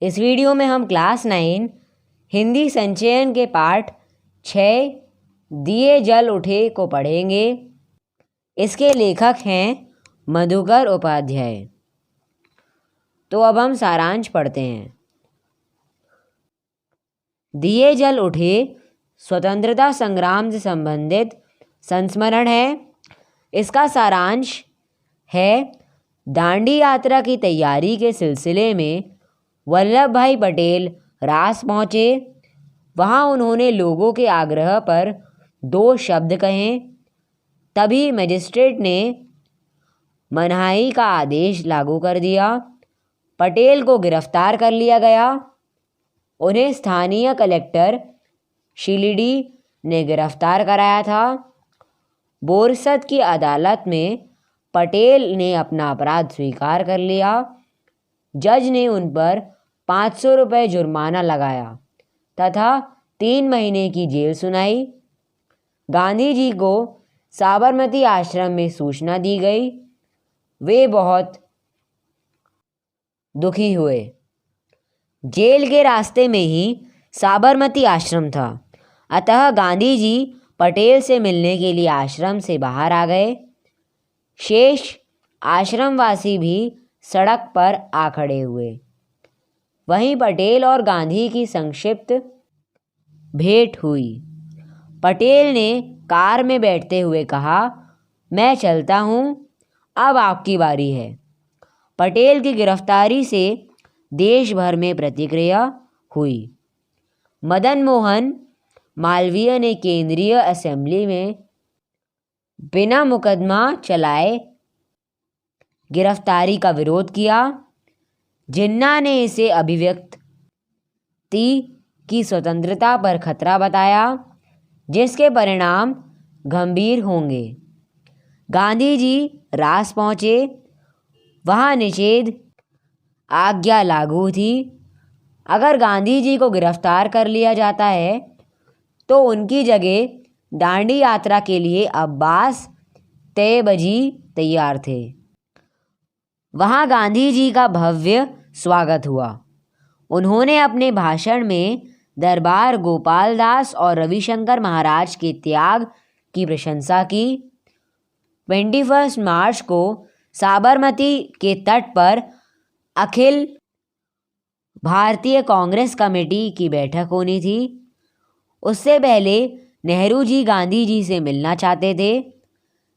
इस वीडियो में हम क्लास 9 हिंदी संचयन के पाठ 6 दिए जल उठे को पढ़ेंगे। इसके लेखक हैं मधुकर उपाध्याय। तो अब हम सारांश पढ़ते हैं। दिए जल उठे स्वतंत्रता संग्राम से संबंधित संस्मरण है। इसका सारांश है, दांडी यात्रा की तैयारी के सिलसिले में वल्लभ भाई पटेल रास पहुँचे। वहाँ उन्होंने लोगों के आग्रह पर 2 शब्द कहे। तभी मजिस्ट्रेट ने मनाही का आदेश लागू कर दिया। पटेल को गिरफ्तार कर लिया गया। उन्हें स्थानीय कलेक्टर शिलीडी ने गिरफ्तार कराया था। बोरसद की अदालत में पटेल ने अपना अपराध स्वीकार कर लिया। जज ने उन पर 500 रुपये जुर्माना लगाया तथा 3 महीने की जेल सुनाई। गांधी जी को साबरमती आश्रम में सूचना दी गई। वे बहुत दुखी हुए। जेल के रास्ते में ही साबरमती आश्रम था, अतः गांधी जी पटेल से मिलने के लिए आश्रम से बाहर आ गए। शेष आश्रमवासी भी सड़क पर आ खड़े हुए। वहीं पटेल और गांधी की संक्षिप्त भेंट हुई। पटेल ने कार में बैठते हुए कहा, मैं चलता हूँ, अब आपकी बारी है। पटेल की गिरफ्तारी से देश भर में प्रतिक्रिया हुई। मदन मोहन मालवीय ने केंद्रीय असेंबली में बिना मुकदमा चलाए गिरफ्तारी का विरोध किया। जिन्ना ने इसे अभिव्यक्ति की स्वतंत्रता पर खतरा बताया, जिसके परिणाम गंभीर होंगे। गांधी जी रास पहुँचे। वहाँ निषेध आज्ञा लागू थी। अगर गांधी जी को गिरफ्तार कर लिया जाता है तो उनकी जगह दांडी यात्रा के लिए अब्बास तैयबजी तैयार थे। वहाँ गांधी जी का भव्य स्वागत हुआ। उन्होंने अपने भाषण में दरबार गोपाल दास और रविशंकर महाराज के त्याग की प्रशंसा की। 21 मार्च को साबरमती के तट पर अखिल भारतीय कांग्रेस कमेटी की बैठक होनी थी। उससे पहले नेहरू जी गांधी जी से मिलना चाहते थे।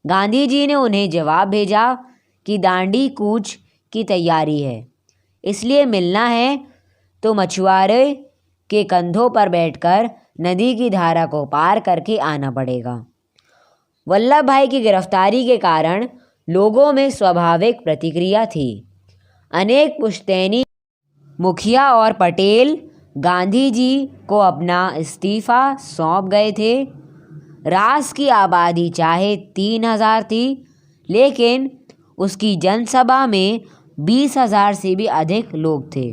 गांधी जी ने उन्हें जवाब भेजा कि दांडी कूच की तैयारी है, इसलिए मिलना है तो मछुआरे के कंधों पर बैठकर नदी की धारा को पार करके आना पड़ेगा। वल्लभ भाई की गिरफ्तारी के कारण लोगों में स्वाभाविक प्रतिक्रिया थी। अनेक पुश्तैनी मुखिया और पटेल गांधी जी को अपना इस्तीफा सौंप गए थे। रास की आबादी चाहे 3000 थी, लेकिन उसकी जनसभा में 20,000 से भी अधिक लोग थे।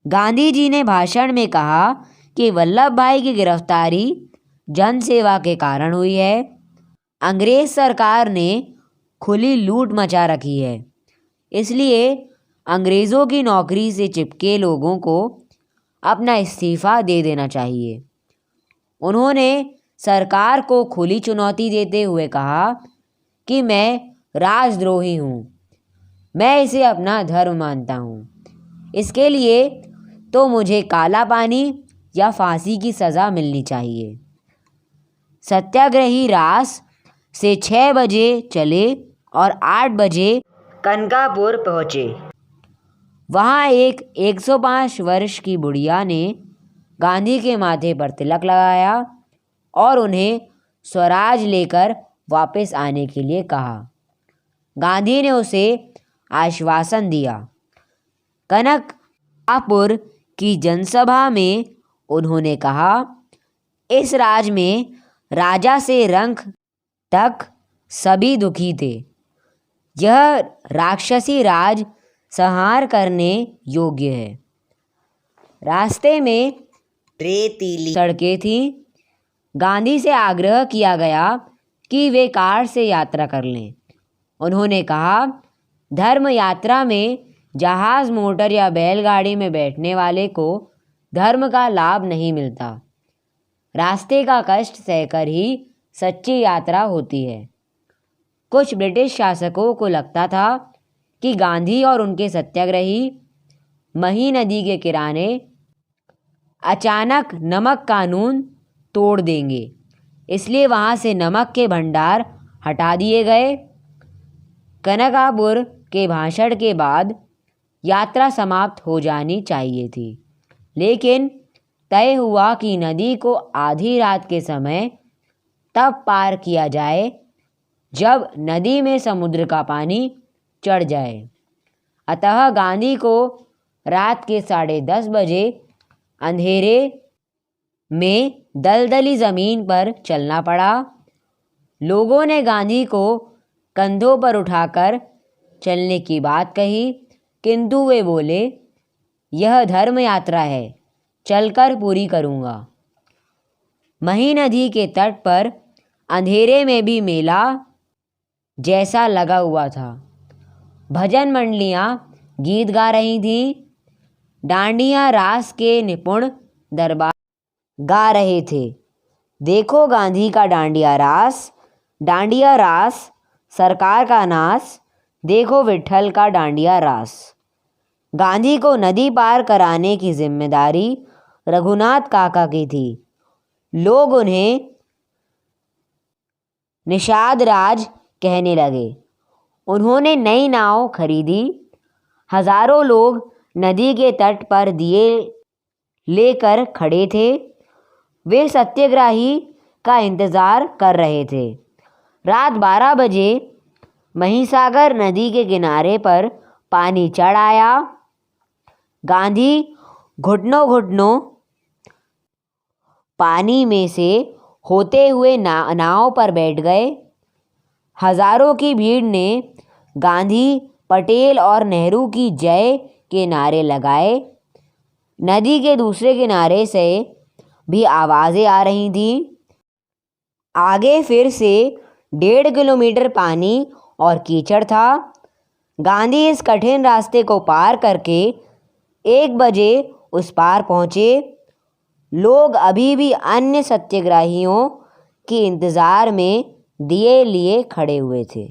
गांधी जी ने भाषण में कहा कि वल्लभ भाई की गिरफ्तारी जनसेवा के कारण हुई है। अंग्रेज सरकार ने खुली लूट मचा रखी है, इसलिए अंग्रेज़ों की नौकरी से चिपके लोगों को अपना इस्तीफा दे देना चाहिए। उन्होंने सरकार को खुली चुनौती देते हुए कहा कि मैं राजद्रोही हूँ, मैं इसे अपना धर्म मानता हूँ। इसके लिए तो मुझे काला पानी या फांसी की सज़ा मिलनी चाहिए। सत्याग्रही रास से 6 बजे चले और 8 बजे कनकापुर पहुँचे। वहाँ एक 105 वर्ष की बुढ़िया ने गांधी के माथे पर तिलक लगाया और उन्हें स्वराज लेकर वापस आने के लिए कहा। गांधी ने उसे आश्वासन दिया। कनकापुर की जनसभा में उन्होंने कहा, इस राज में राजा से रंक तक सभी दुखी थे। यह राक्षसी राज संहार करने योग्य है। रास्ते में रेतीली सड़कें थीं। गांधी से आग्रह किया गया कि वे कार से यात्रा कर लें। उन्होंने कहा, धर्म यात्रा में जहाज, मोटर या बैलगाड़ी में बैठने वाले को धर्म का लाभ नहीं मिलता। रास्ते का कष्ट सहकर ही सच्ची यात्रा होती है। कुछ ब्रिटिश शासकों को लगता था कि गांधी और उनके सत्याग्रही मही नदी के किनारे अचानक नमक कानून तोड़ देंगे, इसलिए वहाँ से नमक के भंडार हटा दिए गए। कनकापुर के भाषण के बाद यात्रा समाप्त हो जानी चाहिए थी, लेकिन तय हुआ कि नदी को आधी रात के समय तब पार किया जाए जब नदी में समुद्र का पानी चढ़ जाए। अतः गांधी को रात के 10:30 बजे अंधेरे में दलदली ज़मीन पर चलना पड़ा। लोगों ने गांधी को कंधों पर उठाकर चलने की बात कही, किंतु वे बोले, यह धर्म यात्रा है, चलकर पूरी करूँगा। मही नदी के तट पर अंधेरे में भी मेला जैसा लगा हुआ था। भजन मंडलियाँ गीत गा रही थीं। डांडिया रास के निपुण दरबार गा रहे थे। देखो गांधी का डांडिया रास सरकार का नास, देखो विट्ठल का डांडिया रास। गांधी को नदी पार कराने की जिम्मेदारी रघुनाथ काका की थी। लोग उन्हें निषाद राज कहने लगे। उन्होंने नई नाव खरीदी। हजारों लोग नदी के तट पर दिए लेकर खड़े थे। वे सत्याग्रही का इंतज़ार कर रहे थे। रात 12 बजे महिसागर नदी के किनारे पर पानी चढ़ आया। गांधी घुटनों पानी में से होते हुए नाव पर बैठ गए। हजारों की भीड़ ने गांधी, पटेल और नेहरू की जय के नारे लगाए। नदी के दूसरे किनारे से भी आवाज़ें आ रही थीं। आगे फिर से 1.5 किलोमीटर पानी और कीचड़ था। गांधी इस कठिन रास्ते को पार करके 1 बजे उस पार पहुँचे। लोग अभी भी अन्य सत्याग्रहियों के इंतज़ार में दिए लिए खड़े हुए थे।